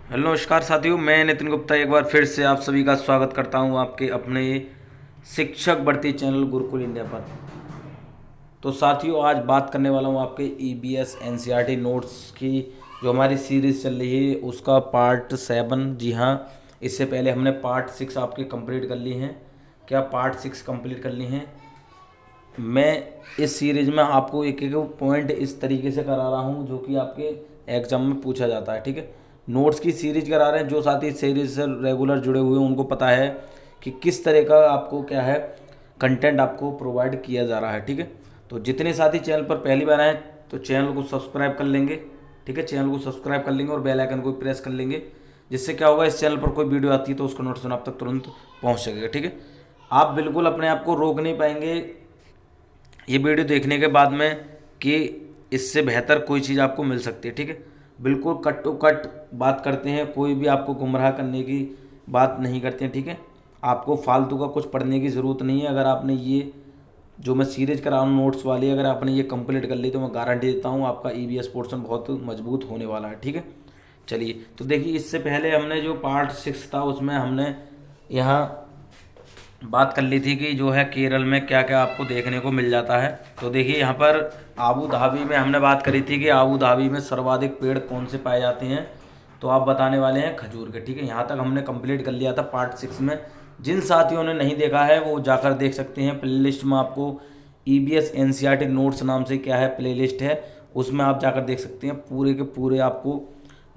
Hello नमस्कार साथियों, मैं नितिन गुप्ता एक बार फिर से आप सभी का स्वागत करता हूं आपके अपने शिक्षक भर्ती चैनल गुरुकुल इंडिया पर। तो साथियों, आज बात करने वाला हूं आपके ईबीएस एनसीईआरटी नोट्स की जो हमारी सीरीज़ चल रही है उसका पार्ट 7। जी हाँ, इससे पहले हमने पार्ट 6 आपके कंप्लीट कर ली हैं। क्या पार्ट 6 कंप्लीट कर ली हैं? मैं इस सीरीज में आपको एक एक पॉइंट इस तरीके से करा रहा हूँ जो कि आपके एग्जाम में पूछा जाता है। ठीक है, नोट्स की सीरीज करा रहे हैं। जो साथी इस सीरीज से रेगुलर जुड़े हुए हैं उनको पता है कि किस तरह का आपको क्या है कंटेंट आपको प्रोवाइड किया जा रहा है। ठीक है, तो जितने साथी चैनल पर पहली बार आए तो चैनल को सब्सक्राइब कर लेंगे। ठीक है, चैनल को सब्सक्राइब कर लेंगे और बेल आइकन को प्रेस कर लेंगे, जिससे क्या होगा, इस चैनल पर कोई वीडियो आती है तो उसका नोटिफिकेशन आप तक तुरंत पहुंच सकेगा। ठीक है, आप बिल्कुल अपने आप को रोक नहीं पाएंगे ये वीडियो देखने के बाद में कि इससे बेहतर कोई चीज़ आपको मिल सकती है। ठीक है, बिल्कुल कट टू कट बात करते हैं, कोई भी आपको गुमराह करने की बात नहीं करते हैं। ठीक है, आपको फालतू का कुछ पढ़ने की ज़रूरत नहीं है। अगर आपने ये जो मैं सीरीज करा रहा हूँ नोट्स वाली, अगर आपने ये कंप्लीट कर ली तो मैं गारंटी देता हूँ आपका ईवीएस पोर्शन बहुत मजबूत होने वाला है। ठीक है, चलिए तो देखिए, इससे पहले हमने जो पार्ट 6 था उसमें हमने यहाँ बात कर ली थी कि जो है केरल में क्या क्या आपको देखने को मिल जाता है। तो देखिए यहाँ पर आबू धाबी में हमने बात करी थी कि आबू धाबी में सर्वाधिक पेड़ कौन से पाए जाते हैं, तो आप बताने वाले हैं खजूर के। ठीक है, यहाँ तक हमने कंप्लीट कर लिया था पार्ट 6 में। जिन साथियों ने नहीं देखा है वो जाकर देख सकते हैं। प्लेलिस्ट में आपको ईबीएस एनसीईआरटी नोट्स नाम से क्या है प्लेलिस्ट है, उसमें आप जाकर देख सकते हैं। पूरे के पूरे आपको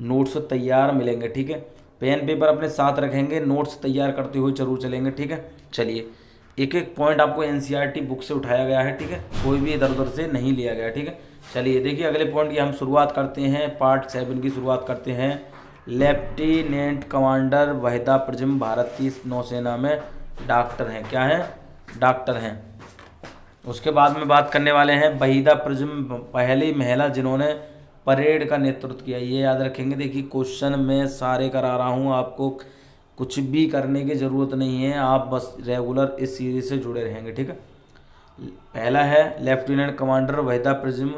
नोट्स तैयार मिलेंगे। ठीक है, पेन पेपर अपने साथ रखेंगे, नोट्स तैयार करते हुए जरूर चलेंगे। ठीक है, चलिए एक एक पॉइंट आपको एनसीईआरटी बुक से उठाया गया है। ठीक है, कोई भी इधर उधर से नहीं लिया गया। ठीक है, चलिए देखिए अगले पॉइंट की हम शुरुआत करते हैं। पार्ट 7 की शुरुआत करते हैं। लेफ्टिनेंट कमांडर वहीदा प्रजम भारतीय नौसेना में डॉक्टर हैं। क्या हैं? डॉक्टर हैं। उसके बाद में बात करने वाले हैं वहीदा प्रजम, पहली महिला जिन्होंने परेड का नेतृत्व किया। ये याद रखेंगे। देखिए क्वेश्चन मैं सारे करा रहा हूँ, आपको कुछ भी करने की ज़रूरत नहीं है, आप बस रेगुलर इस सीरीज से जुड़े रहेंगे। ठीक है, पहला है लेफ्टिनेंट कमांडर वहीदा प्रजम,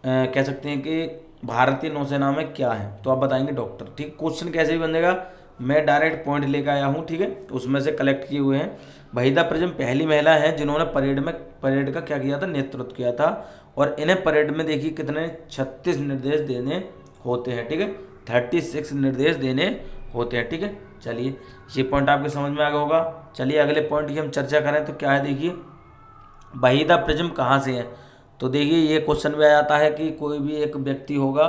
कह सकते हैं कि भारतीय नौसेना में क्या है, तो आप बताएंगे डॉक्टर। ठीक, क्वेश्चन कैसे भी बनेगा, मैं डायरेक्ट पॉइंट लेकर आया हूँ। ठीक है, उसमें से कलेक्ट किए हुए हैं। वहीदा प्रजम पहली महिला है जिन्होंने परेड का क्या किया था, नेतृत्व किया था। और इन्हें परेड में देखिए कितने 36 निर्देश देने होते हैं। ठीक है, 36 निर्देश देने होते हैं। ठीक है, चलिए ये पॉइंट आपके समझ में आ गया होगा। चलिए अगले पॉइंट की हम चर्चा करें तो क्या है, देखिए वहीदा प्रिज्म कहाँ से है। तो देखिए ये क्वेश्चन भी आ जाता है कि कोई भी एक व्यक्ति होगा,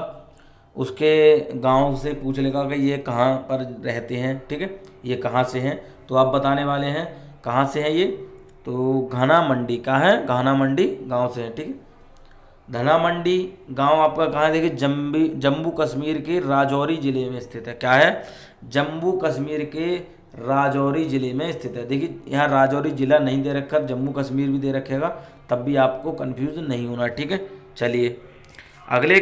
उसके गांव से पूछ लेगा कि ये कहाँ पर रहते हैं। ठीक है, ये कहाँ से हैं, तो आप बताने वाले हैं कहाँ से हैं ये। तो घना मंडी का है, घाना मंडी गांव से है। ठीक है, धना मंडी गांव आपका कहाँ है, देखिए जम्मू कश्मीर के राजौरी जिले में स्थित है। क्या है? जम्मू कश्मीर के राजौरी जिले में स्थित है। देखिए यहाँ राजौरी जिला नहीं दे रखा, जम्मू कश्मीर भी दे रखेगा, तब भी आपको कंफ्यूज नहीं होना। ठीक है, चलिए अगले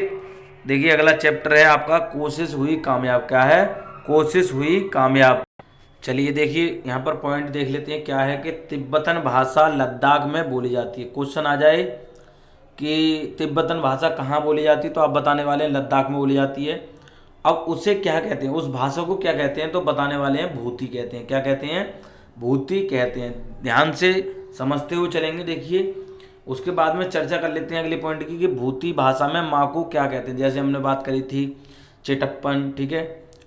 देखिए अगला चैप्टर है आपका कोशिश हुई कामयाब। क्या है? कोशिश हुई कामयाब। चलिए देखिए यहाँ पर पॉइंट देख लेते हैं। क्या है कि तिब्बतन भाषा लद्दाख में बोली जाती है। क्वेश्चन आ जाए कि तिब्बतन भाषा कहाँ बोली जाती है, तो आप बताने वाले हैं लद्दाख में बोली जाती है। अब उसे क्या कहते हैं, उस भाषा को क्या कहते हैं, तो बताने वाले हैं भूती कहते हैं। क्या कहते हैं? भूती कहते हैं। ध्यान से समझते हुए चलेंगे। देखिए उसके बाद में चर्चा कर लेते हैं अगले पॉइंट की कि भूती भाषा में माँ को क्या कहते हैं। जैसे हमने बात करी थी चेटप्पन, ठीक है,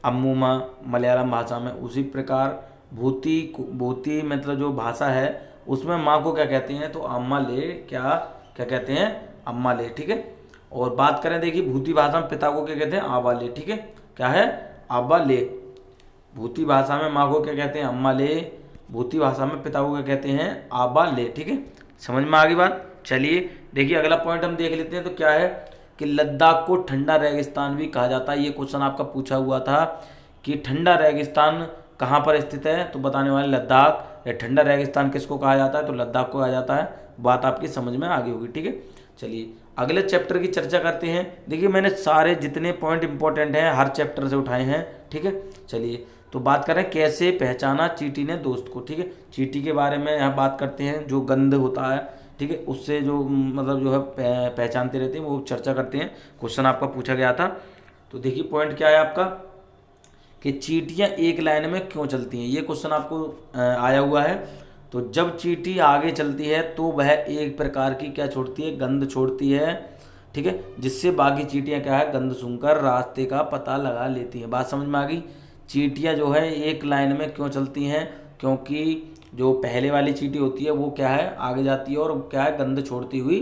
अम्मूमा मलयालम भाषा में, उसी प्रकार भूती भूती मतलब जो भाषा है उसमें माँ को क्या कहते हैं, तो अम्मा ले, क्या क्या कहते हैं, अम्मा ले। ठीक है, और बात करें देखिए भूती भाषा में पिता को क्या कहते हैं, आबा ले। ठीक है, क्या है? आबा ले। भूती भाषा में माँ को क्या कहते हैं, अम्मा ले। भूती भाषा में पिता को क्या कहते हैं, आबा ले। ठीक है, समझ में आ गई बात। चलिए देखिए अगला पॉइंट हम देख लेते हैं। तो क्या है कि लद्दाख को ठंडा रेगिस्तान भी कहा जाता है। ये क्वेश्चन आपका पूछा हुआ था कि ठंडा रेगिस्तान कहाँ पर स्थित है, तो बताने वाले लद्दाख। या ठंडा रेगिस्तान किसको कहा जाता है, तो लद्दाख को कहा जाता है। बात आपकी समझ में आ गई होगी। ठीक है, चलिए अगले चैप्टर की चर्चा करते हैं। देखिए मैंने सारे जितने पॉइंट इंपॉर्टेंट हैं हर चैप्टर से उठाए हैं। ठीक है, चलिए तो बात करें कैसे पहचाना चींटी ने दोस्त को। ठीक है, चींटी के बारे में यहाँ बात करते हैं। जो गंध होता है, ठीक है, उससे जो मतलब जो है पहचानते रहते हैं, वो चर्चा करते हैं। क्वेश्चन आपका पूछा गया था। तो देखिए पॉइंट क्या है आपका कि चींटियां एक लाइन में क्यों चलती हैं। ये क्वेश्चन आपको आया हुआ है। तो जब चींटी आगे चलती है तो वह एक प्रकार की क्या छोड़ती है, गंध छोड़ती है, ठीक है, जिससे बाकी चींटियां क्या है, गंध सूंघकर रास्ते का पता लगा लेती हैं। बात समझ में आ गई। चींटियां जो है एक लाइन में क्यों चलती हैं, क्योंकि जो पहले वाली चींटी होती है वो क्या है, आगे जाती है और क्या है, गंध छोड़ती हुई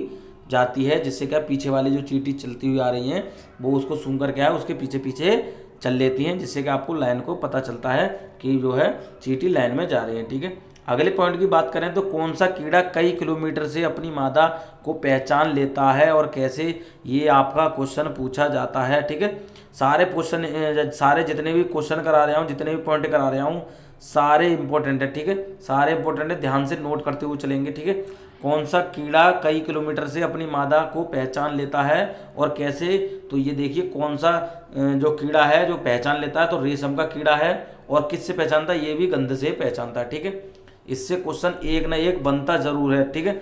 जाती है, जिससे क्या पीछे वाली जो चींटी चलती हुई आ रही हैं वो उसको सूंघकर क्या है, उसके पीछे पीछे चल लेती हैं, जिससे कि आपको लाइन को पता चलता है कि जो है चींटी लाइन में जा रही है। ठीक है, अगले पॉइंट की बात करें तो कौन सा कीड़ा कई किलोमीटर से अपनी मादा को पहचान लेता है और कैसे, ये आपका क्वेश्चन पूछा जाता है। ठीक है, सारे क्वेश्चन, सारे जितने भी क्वेश्चन करा रहा हूँ, जितने भी पॉइंट करा रहा हूँ, सारे इंपॉर्टेंट है। ठीक है, सारे इंपॉर्टेंट है, ध्यान से नोट करते हुए चलेंगे। ठीक है, कौन सा कीड़ा कई किलोमीटर से अपनी मादा को पहचान लेता है और कैसे, तो ये देखिए कौन सा जो कीड़ा है जो पहचान लेता है, तो रेशम का कीड़ा है। और किससे पहचानता है, ये भी गंध से पहचानता है। ठीक है, इससे क्वेश्चन एक ना एक बनता जरूर है। ठीक है,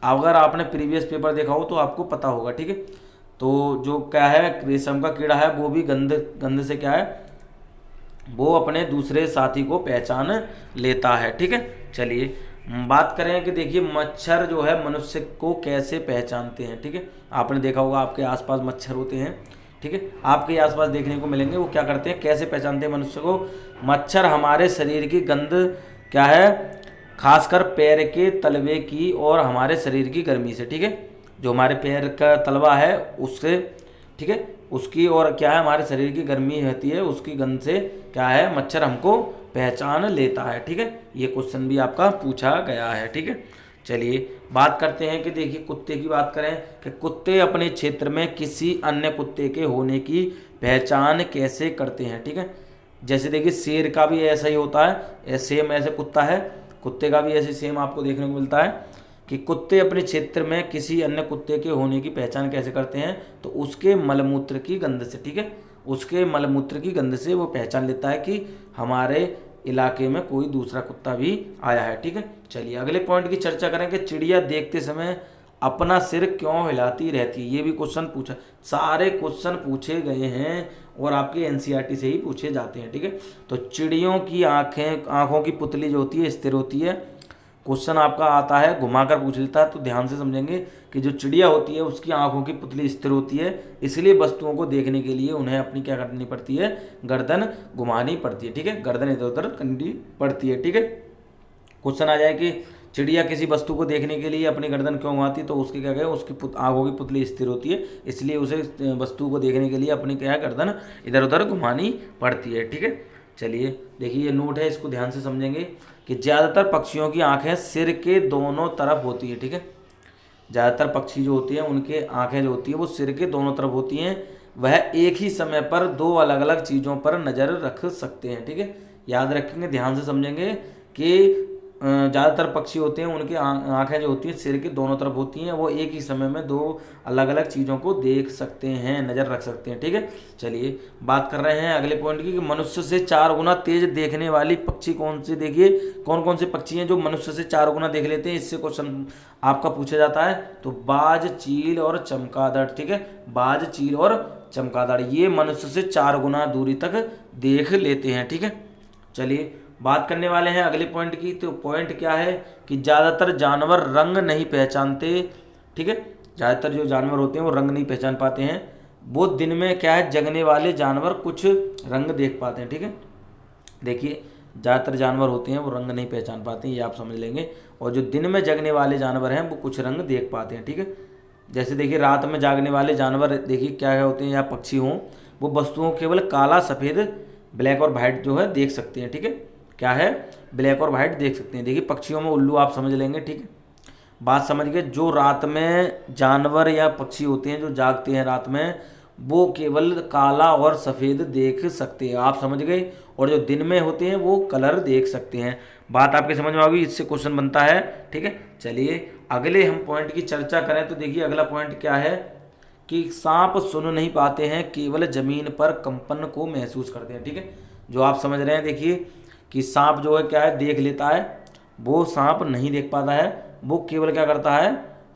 अगर आपने प्रीवियस पेपर देखा हो तो आपको पता होगा। ठीक है, तो जो क्या है, रेशम का कीड़ा है वो भी गंध से क्या है, वो अपने दूसरे साथी को पहचान लेता है। ठीक है, चलिए बात करें कि देखिए मच्छर जो है मनुष्य को कैसे पहचानते हैं। ठीक है, आपने देखा होगा आपके आसपास मच्छर होते हैं। ठीक है, आपके आसपास देखने को मिलेंगे, वो क्या करते हैं, कैसे पहचानते हैं मनुष्य को। मच्छर हमारे शरीर की गंध क्या है, खासकर पैर के तलवे की और हमारे शरीर की गर्मी से। ठीक है, जो हमारे पैर का तलवा है उससे, ठीक है, उसकी और क्या है, हमारे शरीर की गर्मी होती है, उसकी गंध से क्या है, मच्छर हमको पहचान लेता है। ठीक है, ये क्वेश्चन भी आपका पूछा गया है। ठीक है, चलिए बात करते हैं कि देखिए कुत्ते की बात करें कि कुत्ते अपने क्षेत्र में किसी अन्य कुत्ते के होने की पहचान कैसे करते हैं। ठीक है, जैसे देखिए शेर का भी ऐसा ही होता है, सेम ऐसे कुत्ता है, कुत्ते का भी ऐसे सेम आपको देखने को मिलता है कि कुत्ते अपने क्षेत्र में किसी अन्य कुत्ते के होने की पहचान कैसे करते हैं, तो उसके मलमूत्र की गंध से। ठीक है, उसके मलमूत्र की गंध से वो पहचान लेता है कि हमारे इलाके में कोई दूसरा कुत्ता भी आया है। ठीक है, चलिए अगले पॉइंट की चर्चा करें कि चिड़िया देखते समय अपना सिर क्यों हिलाती रहती है। ये भी क्वेश्चन पूछा, सारे क्वेश्चन पूछे गए हैं और आपके एनसीईआरटी से ही पूछे जाते हैं। ठीक है, तो चिड़ियों की आँखों की पुतली जो होती है स्थिर होती है। क्वेश्चन आपका आता है घुमाकर पूछ लेता है, तो ध्यान से समझेंगे कि जो चिड़िया होती है उसकी आंखों की पुतली स्थिर होती है, इसलिए वस्तुओं को देखने के लिए उन्हें अपनी क्या करनी पड़ती है, गर्दन घुमानी पड़ती है। ठीक है, गर्दन इधर उधर करनी पड़ती है। ठीक है, क्वेश्चन आ जाए कि चिड़िया किसी वस्तु को देखने के लिए अपनी गर्दन क्यों घुमाती है, तो उसके क्या कहें, उसकी आंखों की पुतली स्थिर होती है, इसलिए उसे वस्तु को देखने के लिए अपनी क्या है, गर्दन इधर उधर घुमानी पड़ती है। ठीक है, चलिए देखिए ये नोट है, इसको ध्यान से समझेंगे कि ज़्यादातर पक्षियों की आंखें सिर के दोनों तरफ होती है। ठीक है, ज़्यादातर पक्षी जो होती हैं उनके आंखें जो होती है वो सिर के दोनों तरफ होती हैं। वह एक ही समय पर दो अलग अलग चीज़ों पर नज़र रख सकते हैं। ठीक है, याद रखेंगे, ध्यान से समझेंगे कि ज़्यादातर पक्षी होते हैं उनकी आंखें जो होती हैं सिर के दोनों तरफ होती हैं, वो एक ही समय में दो अलग अलग चीज़ों को देख सकते हैं, नज़र रख सकते हैं। ठीक है, चलिए बात कर रहे हैं अगले पॉइंट की कि मनुष्य से 4 गुना तेज देखने वाली पक्षी कौन सी। देखिए कौन कौन से पक्षी हैं जो मनुष्य से 4 गुना देख लेते हैं, इससे क्वेश्चन आपका पूछा जाता है। तो बाज, चील और चमगादड़। ठीक है, बाज, चील और चमगादड़ ये मनुष्य से 4 गुना दूरी तक देख लेते हैं। ठीक है, चलिए बात करने वाले हैं अगले पॉइंट की। तो पॉइंट क्या है कि ज़्यादातर जानवर रंग नहीं पहचानते। ठीक है, ज़्यादातर जो जानवर होते हैं वो रंग नहीं पहचान पाते हैं। वो दिन में क्या है, जगने वाले जानवर कुछ रंग देख पाते हैं। ठीक है, देखिए ज़्यादातर जानवर होते हैं वो रंग नहीं पहचान पाते हैं, ये आप समझ लेंगे। और जो दिन में जगने वाले जानवर हैं वो कुछ रंग देख पाते हैं। ठीक है, जैसे देखिए रात में जागने वाले जानवर देखिए क्या होते हैं, या पक्षी हों, वो वस्तुओं केवल काला, सफ़ेद, ब्लैक और वाइट जो है देख सकते हैं। ठीक है, क्या है, ब्लैक और वाइट देख सकते हैं। देखिए पक्षियों में उल्लू आप समझ लेंगे। ठीक है, बात समझ गए। जो रात में जानवर या पक्षी होते हैं जो जागते हैं रात में, वो केवल काला और सफ़ेद देख सकते हैं, आप समझ गए। और जो दिन में होते हैं वो कलर देख सकते हैं। बात आपके समझ में आ गई, इससे क्वेश्चन बनता है। ठीक है, चलिए अगले हम पॉइंट की चर्चा करें तो देखिए अगला पॉइंट क्या है कि सांप सुन नहीं पाते हैं, केवल ज़मीन पर कंपन को महसूस करते हैं। ठीक है, जो आप समझ रहे हैं देखिए कि सांप जो है क्या है, देख लेता है, वो सांप नहीं देख पाता है, वो केवल क्या करता है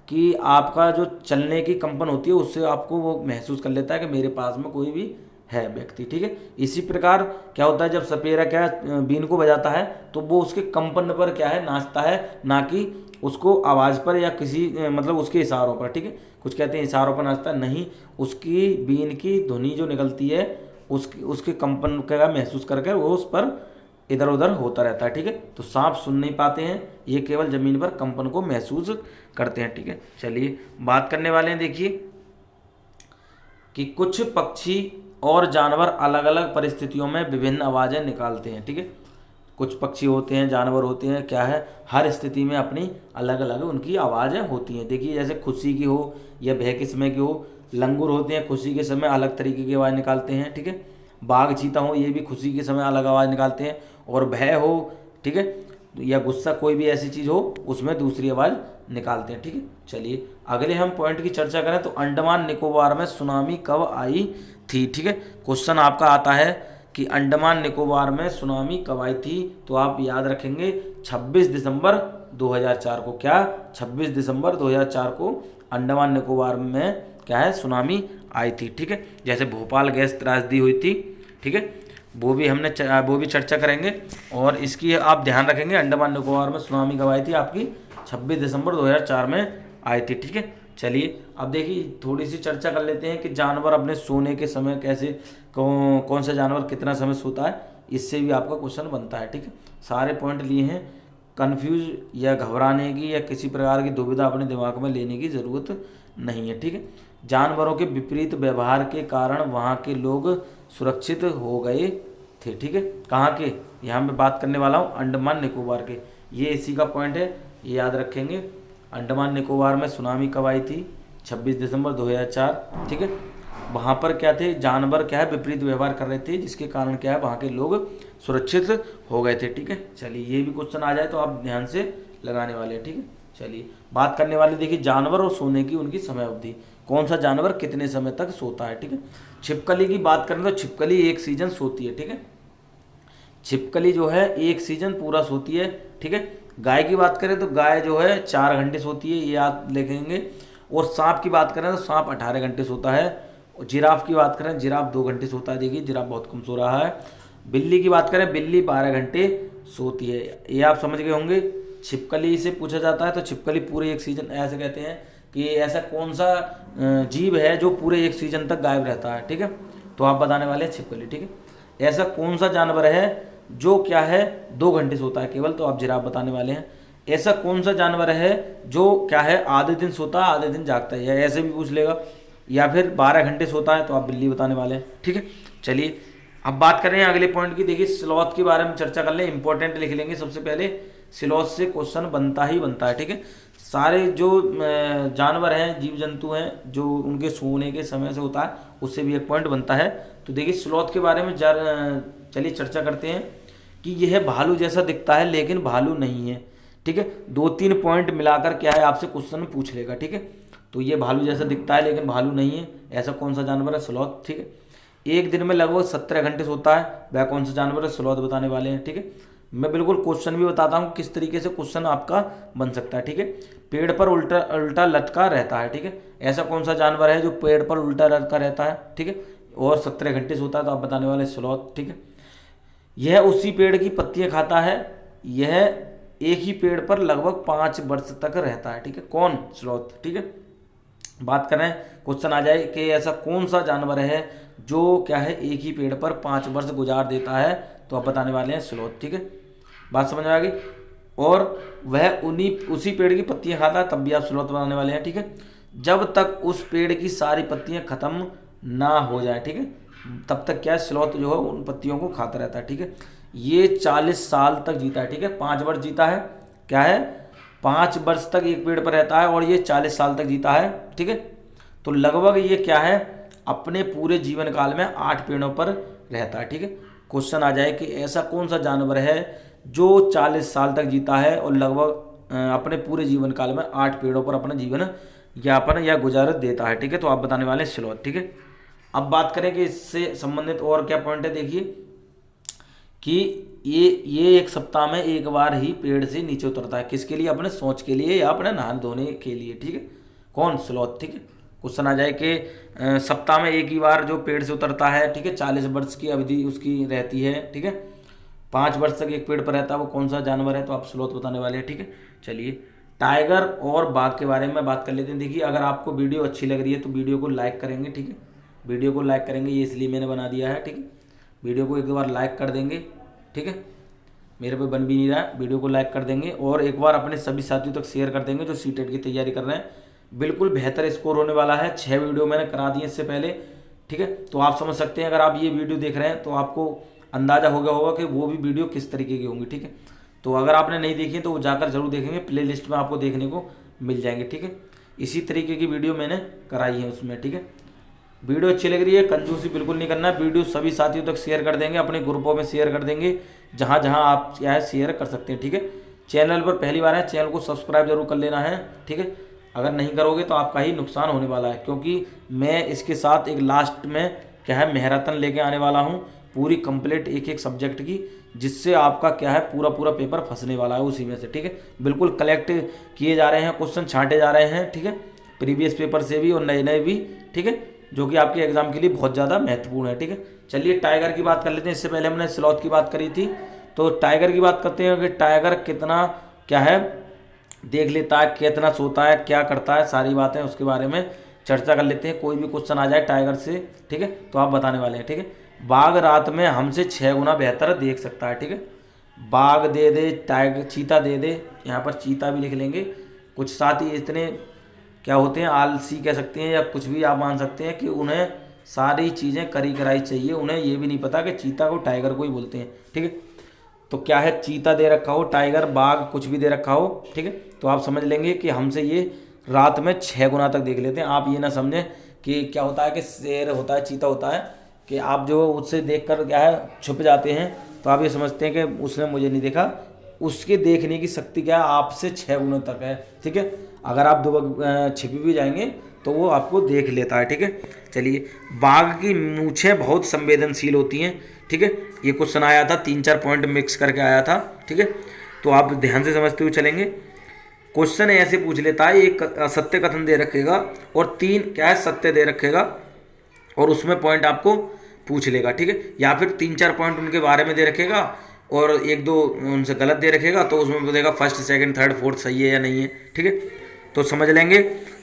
कि आपका जो चलने की कंपन होती है उससे आपको वो महसूस कर लेता है कि मेरे पास में कोई भी है व्यक्ति, ठीक है। इसी प्रकार क्या होता है, जब सपेरा क्या बीन को बजाता है तो वो उसके कंपन पर क्या है नाचता है, ना कि उसको आवाज़ पर या किसी मतलब उसके इशारों पर, ठीक है। कुछ कहते हैं इशारों पर नाचता है, नहीं, उसकी बीन की ध्वनि जो निकलती है उसके कंपन का महसूस करके वो उस पर इधर उधर होता रहता है, ठीक है। तो सांप सुन नहीं पाते हैं, ये केवल जमीन पर कंपन को महसूस करते हैं, ठीक है। चलिए बात करने वाले हैं, देखिए कि कुछ पक्षी और जानवर अलग अलग परिस्थितियों में विभिन्न आवाज़ें निकालते हैं, ठीक है। कुछ पक्षी होते हैं, जानवर होते हैं, क्या है, हर स्थिति में अपनी अलग अलग उनकी आवाज़ें होती हैं। देखिए जैसे खुशी की हो या भय के समय की हो, लंगूर होते हैं खुशी के समय अलग तरीके की आवाज़ निकालते हैं, ठीक है। बाघ चीता हो, ये भी खुशी के समय अलग आवाज़ निकालते हैं, और भय हो, ठीक है, या गुस्सा, कोई भी ऐसी चीज़ हो उसमें दूसरी आवाज़ निकालते हैं, ठीक है। चलिए अगले हम पॉइंट की चर्चा करें तो अंडमान निकोबार में सुनामी कब आई थी, ठीक है। क्वेश्चन आपका आता है कि अंडमान निकोबार में सुनामी कब आई थी, तो आप याद रखेंगे 26 दिसंबर 2004 को। क्या 26 दिसंबर 2004 को अंडमान निकोबार में क्या है सुनामी आई थी, ठीक है। जैसे भोपाल गैस त्रासदी हुई थी, ठीक है, वो भी चर्चा करेंगे। और इसकी आप ध्यान रखेंगे, अंडमान निकोबार में सुनामी कब आई थी, आपकी 26 दिसंबर 2004 में आई थी, ठीक है। चलिए अब देखिए थोड़ी सी चर्चा कर लेते हैं कि जानवर अपने सोने के समय कैसे, कौन सा जानवर कितना समय सोता है, इससे भी आपका क्वेश्चन बनता है, ठीक है। सारे पॉइंट लिए हैं, कंफ्यूज या घबराने की या किसी प्रकार की दुविधा अपने दिमाग में लेने की ज़रूरत नहीं है, ठीक है। जानवरों के विपरीत व्यवहार के कारण वहाँ के लोग सुरक्षित हो गए थे, ठीक है। कहाँ के, यहाँ मैं बात करने वाला हूँ अंडमान निकोबार के, ये इसी का पॉइंट है, ये याद रखेंगे। अंडमान निकोबार में सुनामी कब आई थी, 26 दिसंबर 2004, ठीक है। वहाँ पर क्या थे, जानवर क्या है विपरीत व्यवहार कर रहे थे, जिसके कारण क्या है वहाँ के लोग सुरक्षित हो गए थे, ठीक है। चलिए ये भी क्वेश्चन आ जाए तो आप ध्यान से लगाने वाले हैं, ठीक है। चलिए बात करने वाले, देखिए जानवर और सोने की उनकी समय अवधि, कौन सा जानवर कितने समय तक सोता है, ठीक है। छिपकली की बात करें तो छिपकली एक सीजन सोती है, ठीक है। छिपकली जो है एक सीजन पूरा सोती है, ठीक है। गाय की बात करें तो गाय जो है 4 घंटे सोती है, ये याद लिखेंगे। और सांप की बात करें तो सांप 18 घंटे सोता है। और जिराफ की बात करें, जिराफ 2 घंटे सोता है, देखिए जिराफ बहुत कम सो रहा है। बिल्ली की बात करें, बिल्ली 12 घंटे सोती है, ये आप समझ गए होंगे। छिपकली से पूछा जाता है तो छिपकली पूरे एक सीजन, ऐसे कहते हैं कि ऐसा कौन सा जीव है जो पूरे एक सीजन तक गायब रहता है, ठीक है। तो आप बताने वाले हैं छिपकली, ठीक है। ऐसा कौन सा जानवर है जो क्या है 2 घंटे सोता है केवल, तो आप जिराफ बताने वाले हैं। ऐसा कौन सा जानवर है जो क्या है आधे दिन सोता है आधे दिन जागता है, या ऐसे भी पूछ लेगा। या फिर 12 घंटे सोता है, तो आप बिल्ली बताने वाले हैं, ठीक है। चलिए अब बात करें अगले पॉइंट की, देखिए स्लॉथ के बारे में चर्चा कर लें, इंपॉर्टेंट लिख लेंगे सबसे पहले। स्लॉथ से क्वेश्चन बनता ही बनता है, ठीक है। सारे जो जानवर हैं, जीव जंतु हैं, जो उनके सोने के समय से होता है उससे भी एक पॉइंट बनता है। तो देखिए स्लॉथ के बारे में चलिए चर्चा करते हैं कि यह भालू जैसा दिखता है लेकिन भालू नहीं है, ठीक है। 2-3 पॉइंट मिलाकर क्या है आपसे क्वेश्चन पूछ लेगा, ठीक है। तो ये भालू जैसा दिखता है लेकिन भालू नहीं है, ऐसा कौन सा जानवर है, स्लॉथ, ठीक है। एक दिन में लगभग 17 घंटे सोता है, वह कौन सा जानवर है, स्लॉथ बताने वाले हैं, ठीक है। मैं बिल्कुल क्वेश्चन भी बताता हूँ किस तरीके से क्वेश्चन आपका बन सकता है, ठीक है। पेड़ पर उल्टा उल्टा लटका रहता है, ठीक है। ऐसा कौन सा जानवर है जो पेड़ पर उल्टा लटका रहता है, ठीक है, और 17 घंटे सोता है, तो आप बताने वाले स्लॉथ, ठीक है। यह उसी पेड़ की पत्तियां खाता है, यह एक ही पेड़ पर लगभग 5 वर्ष तक रहता है, ठीक है। कौन, स्लॉथ, ठीक है। बात करें, क्वेश्चन आ जाए कि ऐसा कौन सा जानवर है जो क्या है एक ही पेड़ पर 5 वर्ष गुजार देता है, तो आप बताने वाले हैं स्लॉथ, ठीक है। बात समझ में आ गई। और वह उसी पेड़ की पत्तियां खाता है, तब भी आप स्लॉथ बनाने वाले हैं, ठीक है। जब तक उस पेड़ की सारी पत्तियां खत्म ना हो जाए, ठीक है, तब तक क्या है स्लॉथ जो है उन पत्तियों को खाता रहता है, ठीक है। ये 40 साल तक जीता है, ठीक है। 5 वर्ष जीता है, क्या है 5 वर्ष तक एक पेड़ पर रहता है, और ये 40 साल तक जीता है, ठीक है। तो लगभग ये क्या है अपने पूरे जीवन काल में 8 पेड़ों पर रहता है, ठीक है। क्वेश्चन आ जाए कि ऐसा कौन सा जानवर है जो 40 साल तक जीता है और लगभग अपने पूरे जीवन काल में 8 पेड़ों पर अपना जीवन यापन या गुजारत देता है, ठीक है। तो आप बताने वाले हैं स्लॉथ, ठीक है। अब बात करें कि इससे संबंधित और क्या पॉइंट है, देखिए कि ये एक सप्ताह में एक बार ही पेड़ से नीचे उतरता है, किसके लिए, अपने सोच के लिए या अपने नहाने धोने के लिए, ठीक है। कौन, स्लॉथ, ठीक है। क्वेश्चन आ जाए कि सप्ताह में एक ही बार जो पेड़ से उतरता है, ठीक है, 40 वर्ष की अवधि उसकी रहती है, ठीक है, 5 वर्ष तक एक पेड़ पर रहता है, वो कौन सा जानवर है? तो आप स्लोथ बताने वाले हैं, ठीक है। चलिए टाइगर और बाघ के बारे में बात कर लेते हैं। देखिए अगर आपको वीडियो अच्छी लग रही है तो वीडियो को लाइक करेंगे, ठीक है, वीडियो को लाइक करेंगे, ये इसलिए मैंने बना दिया है, ठीक है। वीडियो को एक बार लाइक कर देंगे, ठीक है, मेरे पे बन भी नहीं रहा है, वीडियो को लाइक कर देंगे और एक बार अपने सभी साथियों तक शेयर कर देंगे जो सीटेट की तैयारी कर रहे हैं। बिल्कुल बेहतर स्कोर होने वाला है, 6 वीडियो मैंने करा दिए इससे पहले, ठीक है। तो आप समझ सकते हैं, अगर आप ये वीडियो देख रहे हैं तो आपको अंदाजा हो गया होगा कि वो भी वीडियो किस तरीके की होंगी, ठीक है। तो अगर आपने नहीं देखी है तो वो जाकर जरूर देखेंगे, प्ले लिस्ट में आपको देखने को मिल जाएंगे, ठीक है। इसी तरीके की वीडियो मैंने कराई है उसमें, ठीक है। वीडियो अच्छी लग रही है, कंजूसी बिल्कुल नहीं करना, वीडियो सभी साथियों तक शेयर कर देंगे, अपने ग्रुपों में शेयर कर देंगे, जहाँ जहाँ आप क्या है शेयर कर सकते हैं, ठीक है। चैनल पर पहली बार है, चैनल को सब्सक्राइब जरूर कर लेना है, ठीक है। अगर नहीं करोगे तो आपका ही नुकसान होने वाला है, क्योंकि मैं इसके साथ एक लास्ट में क्या है मैराथन लेके आने वाला हूँ, पूरी कंप्लीट एक एक सब्जेक्ट की, जिससे आपका क्या है पूरा पूरा पेपर फंसने वाला है उसी में से, ठीक है। बिल्कुल कलेक्ट किए जा रहे हैं क्वेश्चन, छांटे जा रहे हैं, ठीक है, प्रीवियस पेपर से भी और नए नए भी, ठीक है, जो कि आपके एग्जाम के लिए बहुत ज़्यादा महत्वपूर्ण है, ठीक है। चलिए टाइगर की बात कर लेते हैं। इससे पहले हमने स्लॉथ की बात करी थी, तो टाइगर की बात करते हैं कि टाइगर कितना क्या है देख लेता है, कितना सोता है, क्या करता है, सारी बातें उसके बारे में चर्चा कर लेते हैं। कोई भी क्वेश्चन आ जाए टाइगर से, ठीक है, तो आप बताने वाले हैं, ठीक है। बाघ रात में हमसे 6 गुना बेहतर देख सकता है, ठीक है। बाघ दे दे, टाइगर चीता दे दे, यहाँ पर चीता भी लिख लेंगे। कुछ साथी इतने क्या होते हैं आलसी कह सकते हैं या कुछ भी आप मान सकते हैं कि उन्हें सारी चीज़ें करी कराई चाहिए, उन्हें ये भी नहीं पता कि चीता को टाइगर को ही बोलते हैं, ठीक है। तो क्या है, चीता दे रखा हो, टाइगर, बाघ कुछ भी दे रखा हो, ठीक है, तो आप समझ लेंगे कि हमसे ये रात में 6 गुना तक देख लेते हैं। आप ये ना समझें कि क्या होता है कि शेर होता है, चीता होता है, कि आप जो उससे देखकर क्या है छुप जाते हैं, तो आप ये समझते हैं कि उसने मुझे नहीं देखा। उसके देखने की शक्ति क्या है आपसे 6 गुना तक है, ठीक है। अगर आप छिपी भी जाएंगे तो वो आपको देख लेता है, ठीक है। चलिए बाघ की मूछें बहुत संवेदनशील होती हैं, ठीक है। ये क्वेश्चन आया था, 3-4 पॉइंट मिक्स करके आया था, ठीक है, तो आप ध्यान से समझते हुए चलेंगे। क्वेश्चन ऐसे पूछ लेता है, एक असत्य कथन दे रखेगा और 3 क्या है सत्य दे रखेगा, और उसमें पॉइंट आपको पूछ लेगा, ठीक है। या फिर 3-4 पॉइंट उनके बारे में दे रखेगा और 1-2 उनसे गलत दे रखेगा, तो उसमें बोलेगा फर्स्ट, सेकंड, थर्ड, फोर्थ सही है या नहीं है, ठीक है। तो समझ लेंगे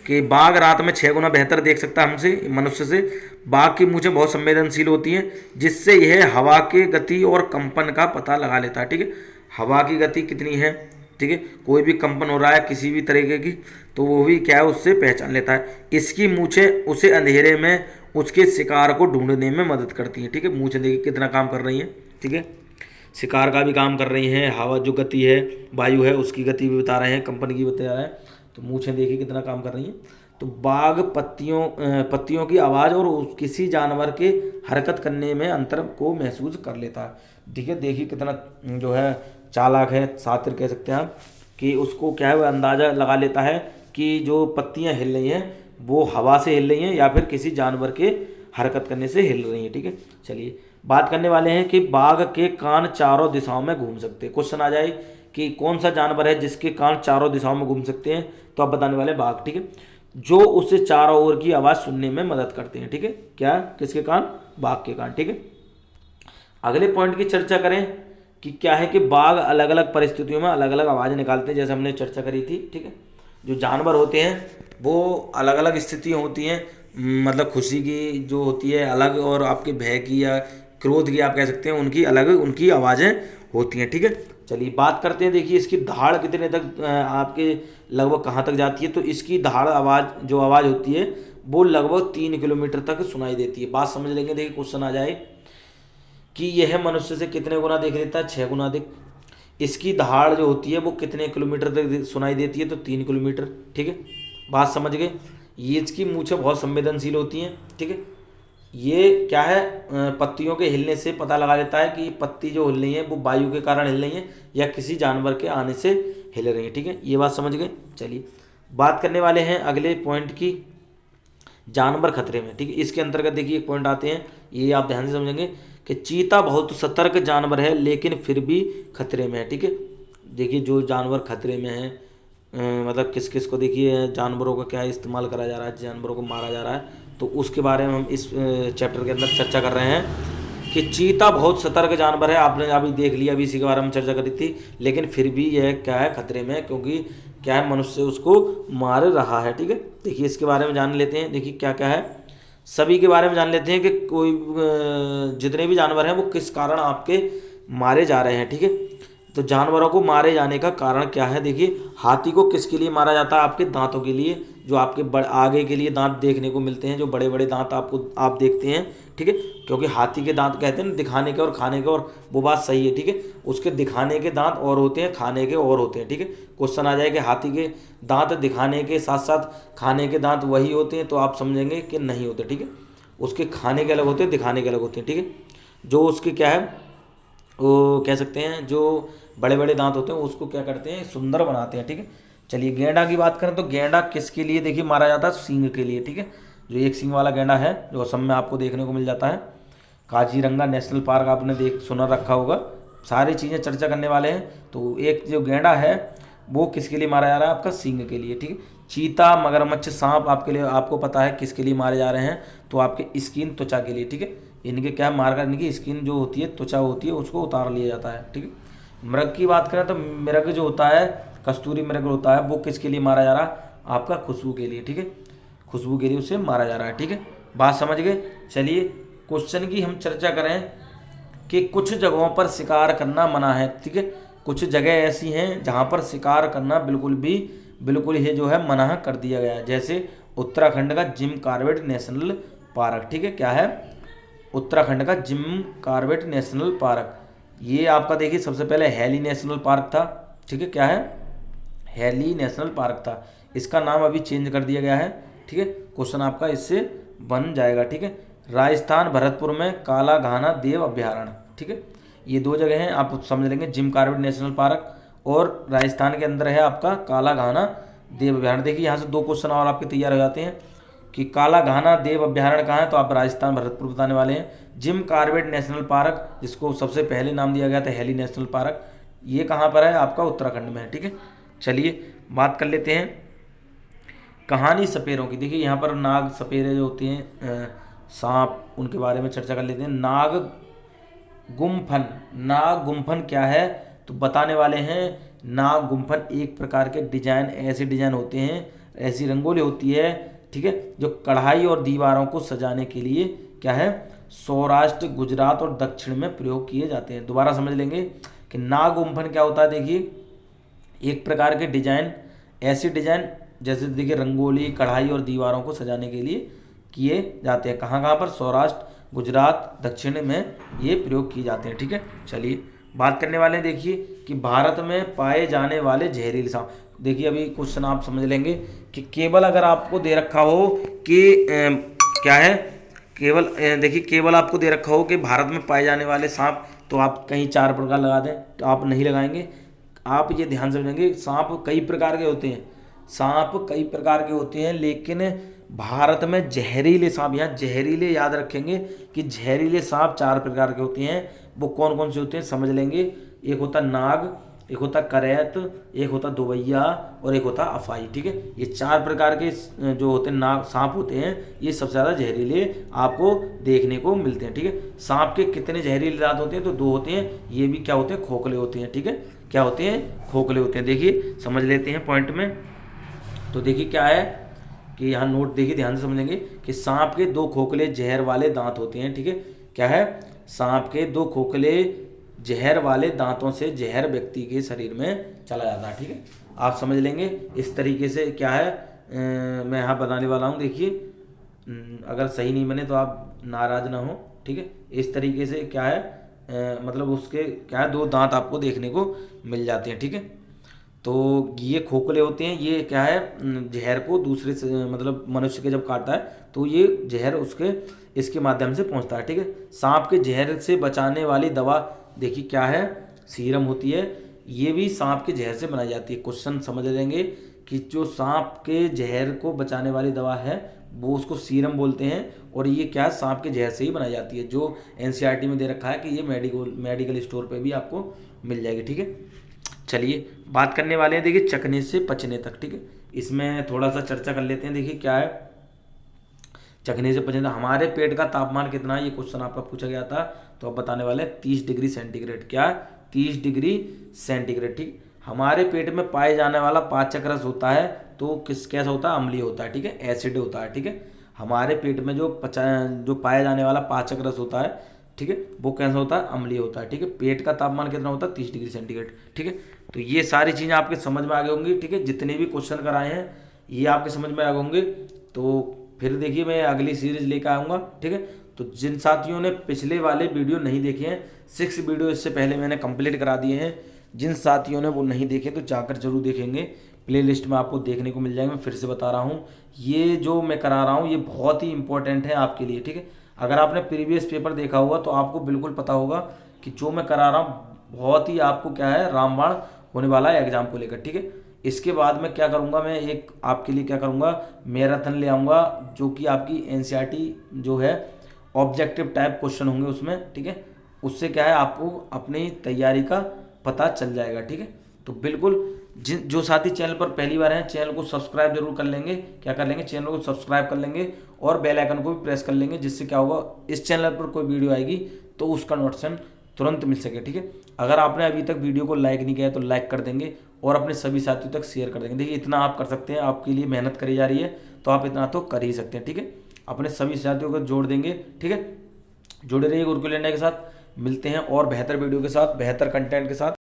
कि बाघ रात में 6 गुना बेहतर देख सकता है हमसे, मनुष्य से। बाघ की मूंछें बहुत संवेदनशील होती हैं, जिससे यह हवा की गति और कंपन का पता लगा लेता है, ठीक है। हवा की गति कितनी है, ठीक है, कोई भी कंपन हो रहा है किसी भी तरीके की, तो वो भी क्या है उससे पहचान लेता है। इसकी मूंछें उसे अंधेरे में उसके शिकार को ढूंढने में मदद करती हैं, ठीक है। मूंछें देखिए कितना काम कर रही हैं, ठीक है, शिकार का भी काम कर रही हैं, हवा जो गति है, वायु है, उसकी गति भी बता रहे हैं, कंपन की बता रहे हैं, तो मूंछें देखिए कितना काम कर रही हैं। तो बाघ पत्तियों की आवाज़ और किसी जानवर के हरकत करने में अंतर को महसूस कर लेता है, ठीक है। देखिए कितना जो है चालाक है, शातिर कह सकते हैं आप, कि उसको क्या है वो अंदाज़ा लगा लेता है कि जो पत्तियां हिल रही हैं वो हवा से हिल रही हैं या फिर किसी जानवर के हरकत करने से हिल रही हैं, ठीक है। चलिए बात करने वाले हैं कि बाघ के कान चारों दिशाओं में घूम सकते हैं। क्वेश्चन आ जाए कि कौन सा जानवर है जिसके कान चारों दिशाओं में घूम सकते हैं, तो आप बताने वाले बाघ, ठीक है, जो उससे चारों ओर की आवाज़ सुनने में मदद करते हैं, ठीक है। क्या, किसके कान? बाघ के कान, ठीक है। अगले पॉइंट की चर्चा करें कि क्या है कि बाघ अलग अलग परिस्थितियों में अलग अलग आवाज़ निकालते हैं, जैसे हमने चर्चा करी थी, ठीक है। जो जानवर होते हैं वो अलग अलग स्थितियाँ होती हैं, मतलब खुशी की जो होती है अलग, और आपके भय की या क्रोध की आप कह सकते हैं उनकी अलग उनकी आवाज़ें होती हैं, ठीक है। चलिए बात करते हैं, देखिए इसकी धाड़ कितने तक आपके लगभग कहाँ तक जाती है, तो इसकी धाड़ आवाज़ जो आवाज़ होती है वो लगभग 3 किलोमीटर तक सुनाई देती है। बात समझ लेंगे। देखिए क्वेश्चन आ जाए कि यह मनुष्य से कितने गुना देख लेता है, 6 गुना अधिक। इसकी धाड़ जो होती है वो कितने किलोमीटर तक सुनाई देती है, तो 3 किलोमीटर, ठीक है। बात समझ गए। ये इसकी मूंछें बहुत संवेदनशील होती हैं, ठीक है। ये क्या है पत्तियों के हिलने से पता लगा लेता है कि पत्ती जो हिल रही है वो वायु के कारण हिल रही है या किसी जानवर के आने से हिल रही है, ठीक है। ये बात समझ गए। चलिए बात करने वाले हैं अगले पॉइंट की, जानवर खतरे में, ठीक है। इसके अंतर्गत देखिए एक पॉइंट आते हैं, ये आप ध्यान से समझेंगे कि चीता बहुत सतर्क जानवर है लेकिन फिर भी खतरे में है, ठीक है। देखिए जो जानवर खतरे में है मतलब किस किस को देखिए जानवरों का क्या इस्तेमाल करा जा रहा है, जानवरों को मारा जा रहा है, तो उसके बारे में हम इस चैप्टर के अंदर चर्चा कर रहे हैं कि चीता बहुत सतर्क जानवर है। आपने अभी देख लिया, अभी इसी के बारे में चर्चा करी थी, लेकिन फिर भी यह क्या है, खतरे में है, क्योंकि क्या है, मनुष्य उसको मार रहा है। ठीक है, देखिए इसके बारे में जान लेते हैं। देखिए क्या क्या है, सभी के बारे में जान लेते हैं कि कोई जितने भी जानवर हैं वो किस कारण आपके मारे जा रहे हैं। ठीक है, तो जानवरों को मारे जाने का कारण क्या है। देखिए हाथी को किसके लिए मारा जाता है, आपके दांतों के लिए, जो आपके आगे के लिए दांत देखने को मिलते हैं, जो बड़े बड़े दांत आपको आप देखते हैं। ठीक है, क्योंकि हाथी के दांत कहते हैं ना दिखाने के और खाने के, और वो बात सही है। ठीक है, उसके दिखाने के दांत और होते हैं, खाने के और होते हैं। ठीक है, क्वेश्चन आ जाए कि हाथी के दांत दिखाने के साथ साथ खाने के दांत वही होते हैं, तो आप समझेंगे कि नहीं होते। ठीक है, उसके खाने के अलग होते हैं, दिखाने के अलग होते हैं। ठीक है, जो उसके क्या है, वो कह सकते हैं जो बड़े बड़े दांत होते हैं उसको क्या करते हैं, सुंदर बनाते हैं। ठीक है, चलिए गेंडा की बात करें तो गेंडा किसके लिए देखिए मारा जाता है, सींग के लिए। ठीक है, जो एक सींग वाला गेंडा है जो असम में आपको देखने को मिल जाता है। काजीरंगा नेशनल पार्क आपने सुना रखा होगा, सारी चीज़ें चर्चा करने वाले हैं। तो एक जो गेंडा है वो किसके लिए मारा जा रहा है, आपका सींग के लिए। ठीक है, चीता, मगरमच्छ, सांप आपके लिए आपको पता है किसके लिए मारे जा रहे हैं, तो आपके स्किन, त्वचा के लिए। ठीक है, इनके क्या मारकर इनकी स्किन जो होती है, त्वचा होती है, उसको उतार लिया जाता है। ठीक है, मृग की बात करें तो मृग जो होता है, कस्तूरी मृग होता है, वो किसके लिए मारा जा रहा है, आपका खुशबू के लिए। ठीक है, खुशबू के लिए उसे मारा जा रहा है। ठीक है, बात समझ गए। चलिए क्वेश्चन की हम चर्चा करें कि कुछ जगहों पर शिकार करना मना है। ठीक है, कुछ जगह ऐसी हैं जहाँ पर शिकार करना बिल्कुल ही जो है मना कर दिया गया है। जैसे उत्तराखंड का जिम कॉर्बेट नेशनल पार्क। ठीक है, क्या है, उत्तराखंड का जिम कॉर्बेट नेशनल पार्क। ये आपका देखिए सबसे पहले हैली नेशनल पार्क था। ठीक है, क्या है, हैली नेशनल पार्क था, इसका नाम अभी चेंज कर दिया गया है। ठीक है, क्वेश्चन आपका इससे बन जाएगा। ठीक है, राजस्थान भरतपुर में काला घाना देव अभ्यारण्य। ठीक है, ये दो जगह हैं, आप समझ लेंगे, जिम कॉर्बेट नेशनल पार्क और राजस्थान के अंदर है आपका काला घाना देव अभ्यारण्य। देखिए यहाँ से दो क्वेश्चन और आपके तैयार हो जाते हैं कि काला घाना देव अभ्यारण्य कहाँ है, तो आप राजस्थान भरतपुर बताने वाले हैं। जिम कॉर्बेट नेशनल पार्क, जिसको सबसे पहले नाम दिया गया था हैली नेशनल पार्क, ये कहाँ पर है, आपका उत्तराखंड में है। ठीक है, चलिए बात कर लेते हैं कहानी सपेरों की। देखिए यहाँ पर नाग सपेरे जो होती हैं, सांप, उनके बारे में चर्चा कर लेते हैं। नाग गुम्फन क्या है, तो बताने वाले हैं। नाग गुम्फन एक प्रकार के डिजाइन, ऐसे डिजाइन होते हैं, ऐसी रंगोली होती है। ठीक है, जो कढ़ाई और दीवारों को सजाने के लिए क्या है, सौराष्ट्र, गुजरात और दक्षिण में प्रयोग किए जाते हैं। दोबारा समझ लेंगे कि नाग गुम्फन क्या होता है। देखिए एक प्रकार के डिजाइन, ऐसी डिजाइन जैसे देखिए रंगोली, कढ़ाई और दीवारों को सजाने के लिए किए जाते हैं। कहाँ कहाँ पर, सौराष्ट्र, गुजरात, दक्षिण में ये प्रयोग किए जाते हैं। ठीक है, चलिए बात करने वाले हैं देखिए कि भारत में पाए जाने वाले जहरीले सांप। देखिए अभी क्वेश्चन आप समझ लेंगे कि केवल अगर आपको दे रखा हो कि क्या है, केवल देखिए केवल आपको दे रखा हो कि भारत में पाए जाने वाले सांप, तो आप कहीं 4 प्रकार लगा दें तो आप नहीं लगाएंगे। आप ये ध्यान समझेंगे सांप कई प्रकार के होते हैं, सांप कई प्रकार के होते हैं, लेकिन भारत में जहरीले सांप, यहाँ जहरीले याद रखेंगे कि जहरीले सांप 4 प्रकार के होते हैं। वो कौन कौन से होते हैं समझ लेंगे। एक होता नाग, एक होता करैत, एक होता दुवैया और एक होता अफाई। ठीक है, ये 4 प्रकार के जो होते हैं नाग सांप होते हैं, ये सबसे ज़्यादा जहरीले आपको देखने को मिलते हैं। ठीक है, सांप के कितने जहरीले दांत होते हैं, तो 2 होते हैं। ये भी क्या होते हैं, खोखले होते हैं। ठीक है, क्या होते हैं, खोखले होते हैं। देखिए समझ लेते हैं पॉइंट में। तो देखिए क्या है कि यहाँ नोट देखिए ध्यान से समझेंगे कि सांप के 2 खोखले जहर वाले दांत होते हैं। ठीक है, क्या है, सांप के 2 खोखले जहर वाले दांतों से जहर व्यक्ति के शरीर में चला जाता है। ठीक है, आप समझ लेंगे इस तरीके से क्या है, मैं यहाँ बनाने वाला हूँ। देखिए अगर सही नहीं बने तो आप नाराज ना हो। ठीक है, इस तरीके से क्या है, मतलब उसके क्या है, 2 दांत आपको देखने को मिल जाते हैं। ठीक है, तो ये खोखले होते हैं, ये क्या है, जहर को दूसरे से मतलब मनुष्य के जब काटता है तो ये जहर उसके इसके माध्यम से पहुंचता है। ठीक है, सांप के जहर से बचाने वाली दवा देखिए क्या है, सीरम होती है। ये भी सांप के जहर से बनाई जाती है। क्वेश्चन समझ लेंगे कि जो सांप के जहर को बचाने वाली दवा है वो उसको सीरम बोलते हैं, और ये क्या सांप के जहर से ही बनाई जाती है, जो एनसीईआरटी में दे रखा है कि ये मेडिकल स्टोर पे भी आपको मिल जाएगी। ठीक है, चलिए बात करने वाले हैं, देखिए चखने से पचने तक, ठीक है। इसमें थोड़ा सा चर्चा कर लेते हैं। देखिए क्या है चखने से पचने तक, हमारे पेट का तापमान कितना है, ये क्वेश्चन आपका पूछा गया था। तो अब बताने वाले हैं 30 डिग्री सेंटीग्रेड। क्या है? 30 डिग्री सेंटीग्रेड, ठीक। हमारे पेट में पाए जाने वाला पाचक रस होता है तो कैसा होता है? अम्लीय होता है, ठीक है, एसिड होता है, ठीक है। हमारे पेट में जो पाया जाने वाला पाचक रस होता है, ठीक है, वो कैसा होता है? अम्लीय होता है, ठीक है। पेट का तापमान कितना होता है? 30 डिग्री सेंटीग्रेड, ठीक है। तो ये सारी चीज़ें आपके समझ में आ गई होंगी, ठीक है। जितने भी क्वेश्चन कराए हैं ये आपके समझ में आ गए होंगे। तो फिर देखिए मैं अगली सीरीज लेकर आऊँगा, ठीक है। तो जिन साथियों ने पिछले वाले वीडियो नहीं देखे हैं, 6 वीडियो इससे पहले मैंने कंप्लीट करा दिए हैं, जिन साथियों ने वो नहीं देखे तो जाकर जरूर देखेंगे, प्ले लिस्ट में आपको देखने को मिल जाएगा। मैं फिर से बता रहा हूँ, ये जो मैं करा रहा हूँ ये बहुत ही इंपॉर्टेंट है आपके लिए, ठीक है। अगर आपने प्रीवियस पेपर देखा होगा तो आपको बिल्कुल पता होगा कि जो मैं करा रहा हूँ बहुत ही आपको क्या है रामबाण होने वाला है एग्जाम को लेकर, ठीक है। इसके बाद मैं क्या करूँगा, मैं एक आपके लिए क्या करूँगा, मैराथन ले आऊँगा जो कि आपकी एनसीईआरटी जो है ऑब्जेक्टिव टाइप क्वेश्चन होंगे उसमें, ठीक है। उससे क्या है आपको अपनी तैयारी का पता चल जाएगा, ठीक है। तो बिल्कुल जो साथी चैनल पर पहली बार हैं चैनल को सब्सक्राइब जरूर कर लेंगे। क्या कर लेंगे? चैनल को सब्सक्राइब कर लेंगे और बेल आइकन को भी प्रेस कर लेंगे, जिससे क्या होगा इस चैनल पर कोई वीडियो आएगी तो उसका नोटिफिकेशन तुरंत मिल सके, ठीक है। अगर आपने अभी तक वीडियो को लाइक नहीं किया है तो लाइक कर देंगे और अपने सभी साथियों तक शेयर कर देंगे। देखिए इतना आप कर सकते हैं, आपके लिए मेहनत करी जा रही है तो आप इतना तो कर ही सकते हैं, ठीक है। अपने सभी साथियों को जोड़ देंगे, ठीक है। जुड़े रहिए गुरुकुल इंडिया के साथ। मिलते हैं और बेहतर वीडियो के साथ, बेहतर कंटेंट के साथ।